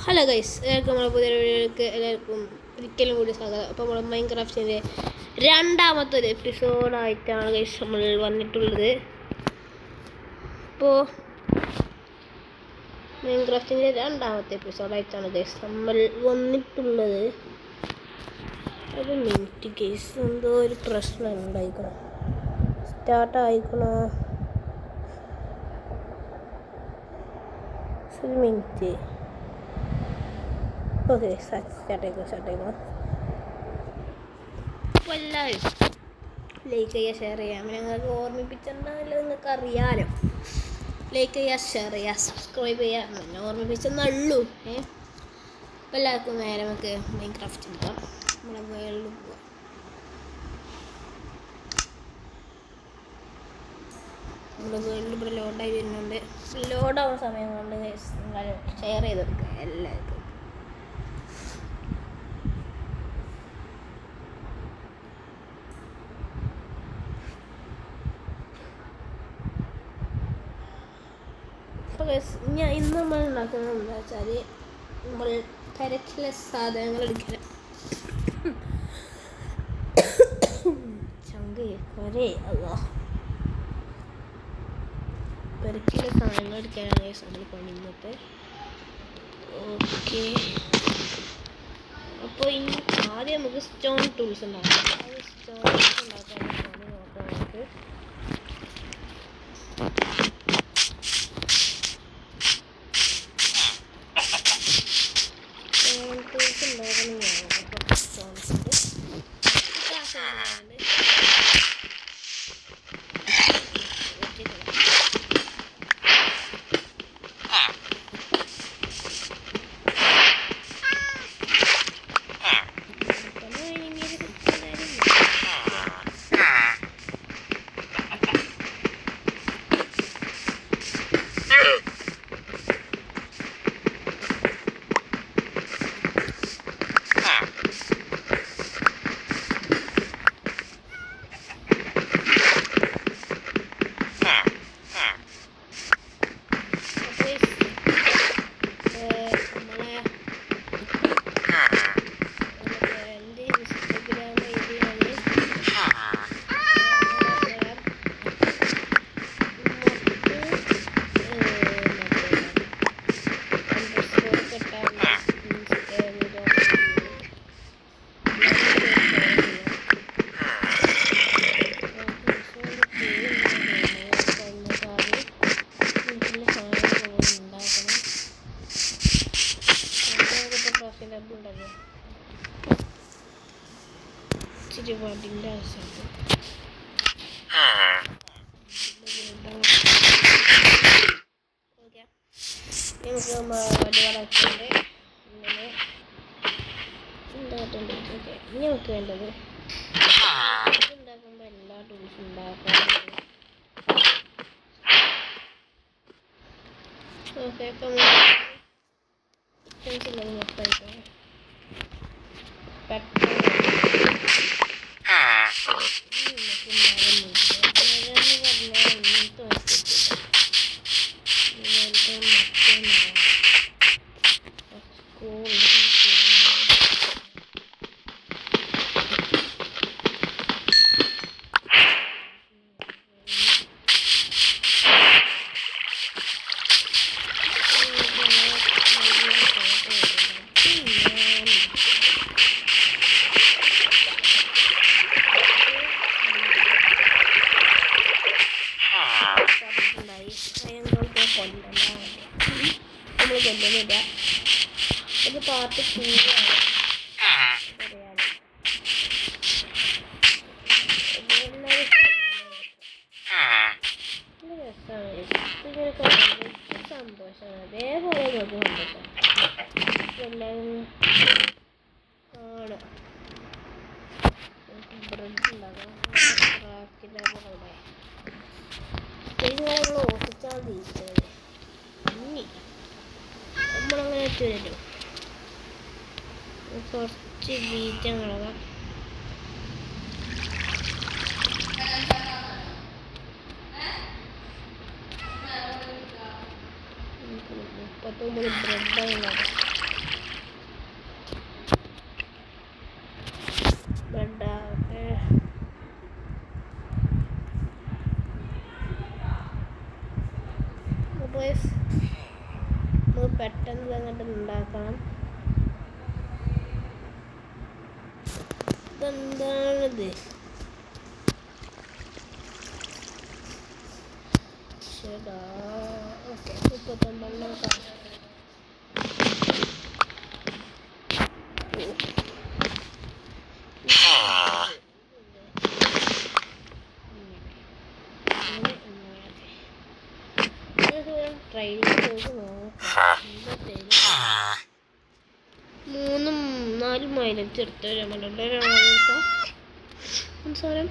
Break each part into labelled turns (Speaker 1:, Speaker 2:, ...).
Speaker 1: Hello guys, നമ്മളെ പുതിയ വീഡിയോയിലേക്ക് എല്ലാവർക്കും ഒരിക്കലും കൂടി സ്വാഗതം. അപ്പോൾ നമ്മൾ മൈൻക്രാഫ്റ്റിൻ്റെ രണ്ടാമത്തെ ഒരു എപ്പിസോഡായിട്ടാണ് ഗൈസ് നമ്മൾ വന്നിട്ടുള്ളത്. അപ്പോൾ മൈൻക്രാഫ്റ്റിൻ്റെ രണ്ടാമത്തെ എപ്പിസോഡായിട്ടാണ് ഗൈസ് നമ്മൾ വന്നിട്ടുള്ളത്. ഒരു മിനിറ്റ് ഗൈസ്, എന്തോ ഒരു പ്രശ്നം ഉണ്ടായിക്കണം. സ്റ്റാർട്ടായിക്കണോ? ഒരു മിനിറ്റ്. ഓക്കെ, സ്റ്റാർട്ടായിക്കോ. അപ്പോൾ എല്ലാവരും ലൈക്ക് ചെയ്യുക, ഷെയർ ചെയ്യാം. ഞങ്ങൾക്ക് ഓർമ്മിപ്പിച്ചെന്നാലും നിങ്ങൾക്ക് അറിയാലോ. ലൈക്ക് ചെയ്യുക, ഷെയർ ചെയ്യുക, സബ്സ്ക്രൈബ് ചെയ്യുക. എന്നെ ഓർമ്മിപ്പിച്ചെന്നുള്ളൂ. അപ്പോൾ എല്ലാവർക്കും നേരെ നമുക്ക് മൈൻക്രാഫ്റ്റ് എടുക്കാം. നമ്മളെ വേൾഡിൽ പോവാം. നമ്മുടെ വേൾഡിൽ ഇവിടെ ലോഡായി വരുന്നുണ്ട്. ലോഡാവുന്ന സമയം കൊണ്ട് നിങ്ങൾ ഷെയർ ചെയ്ത് കൊടുക്കുക എല്ലാവർക്കും. ഇന്ന് നമ്മൾ ഉണ്ടാക്കുന്നത് എന്താ വെച്ചാൽ, നമ്മൾ കരക്കിലെ സാധനങ്ങൾ എടുക്കുക. കരക്കിലെ സാധനങ്ങൾ എടുക്കാനാണ് നമ്മൾ പണിയുന്നത്. ഓക്കെ, അപ്പോൾ ഇനി ആദ്യം നമുക്ക് സ്റ്റോൺ ടൂൾസ് ഉണ്ടാക്കാം. സ്റ്റോൺ ടൂൾസ് ഉണ്ടാക്കാനാണ് നോക്കാം. നമുക്ക് ഇച്ചിരി വടിൻ്റെ ആവശ്യമുണ്ട്. ഓക്കെ, നമുക്ക് വടി വളർത്തുന്നുണ്ട്. ഇങ്ങനെ ഉണ്ടായിട്ടുണ്ട്. ഓക്കെ, ഇനി നമുക്ക് വേണ്ടത് ഉണ്ടാക്കുമ്പോൾ എല്ലാ ടൂൾസും ഉണ്ടാക്കാം. ഓക്കെ, അപ്പം പെൻസിലൊന്ന് മൊത്തമായിക്കോ. നമ്മൾ കൊല്ലുന്നില്ല. ഇത് പാർട്ട് 2 ആണ്. സന്തോഷമാണ്. അതേപോലെ നോക്കി എല്ലാവരും കാണാം. ബ്രെഡ് ഉണ്ടാക്കാം. നമ്മൾ ഓഫിച്ചാൽ തിരിച്ചത് ഇനി നമ്മളങ്ങനെ എത്തുമല്ലോ. കുറച്ച് ബീജങ്ങളാകാം. 39 ബ്രെഡാണ്. പെട്ടെന്ന് അങ്ങോട്ട് ഉണ്ടാക്കണം. ഇതെന്താണിത്? ശരിടാ. ഓക്കെ, 39 നോക്കാം. ട്രെയിനിങ് നോക്കാം. 3-4 മൈലേജ് എടുത്ത സാധനം.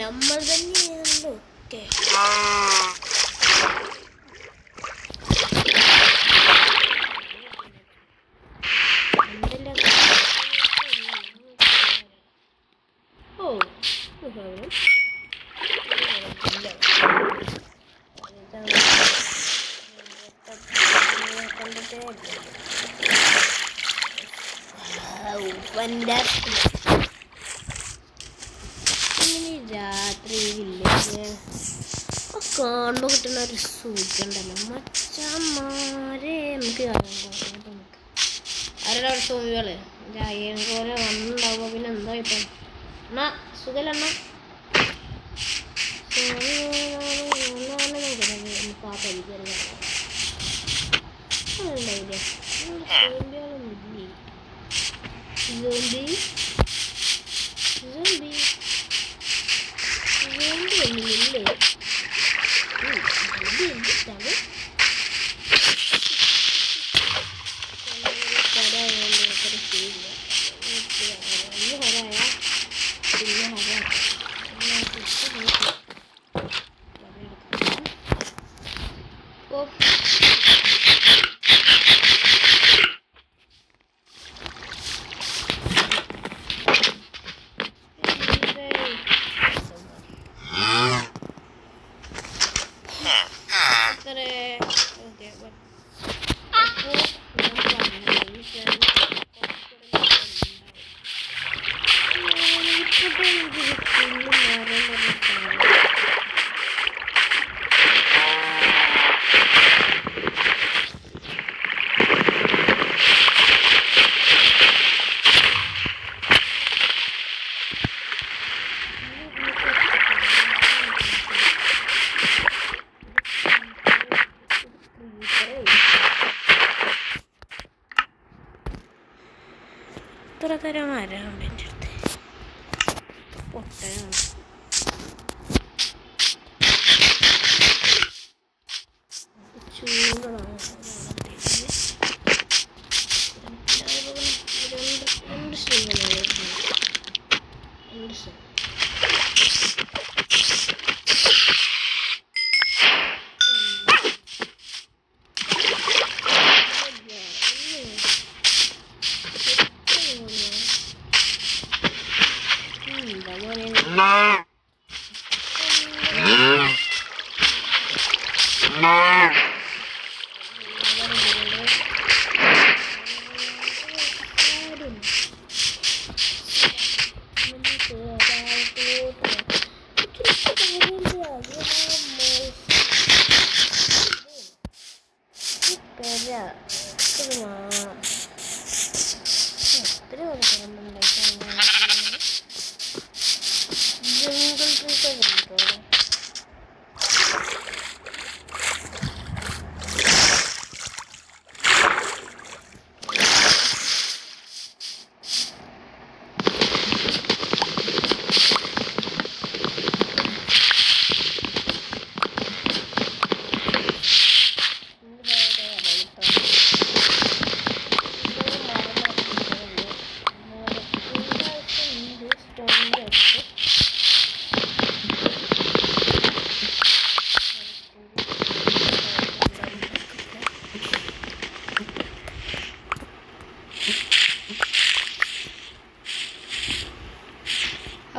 Speaker 1: നമ്മൾ തന്നെയാണല്ലോ. ഓക്കെ, രാത്രിയില്ലേ കാണുമ്പോൾ കിട്ടുന്ന ഒരു സുഖം ഉണ്ടല്ലോ മച്ചന്മാരെ. നമുക്ക് ആരുടെ സോമികള് അയ്യങ്കോലെ വന്നിട്ടുണ്ടാവുമ്പോ പിന്നെ എന്താ ഇപ്പം എന്നാ സുഖല്ല zombie ഒന്നുമില്ലേ? ഇത്ര തരം മരമുണ്ട് എൻ്റെ അടുത്ത്. പൊട്ടനാണ്. ചൂടാണ്. രണ്ട് ശീലമാണ്.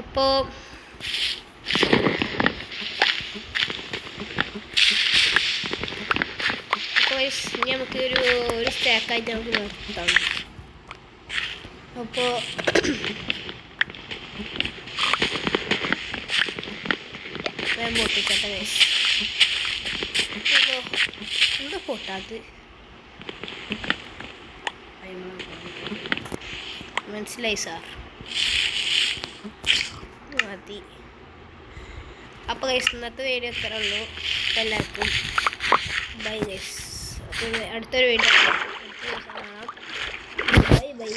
Speaker 1: അപ്പോൾ ഇനി നമുക്ക് ഒരു സ്റ്റാക്കായിട്ട് നമുക്ക് നിർത്താം. അപ്പോൾ പൊട്ടിക്കട്ടെ ഗൈസ്. എന്താ പൊട്ടാത് മനസ്സിലായി സാർ. മതി. അപ്പോൾ ഗൈസ് ഇന്നത്തെ വീഡിയോ ഇത്ര ഉള്ളൂ. എല്ലാവർക്കും ബൈ ഗൈസ്. അപ്പോൾ അടുത്തൊരു വീഡിയോ കാണാം. Bye bye.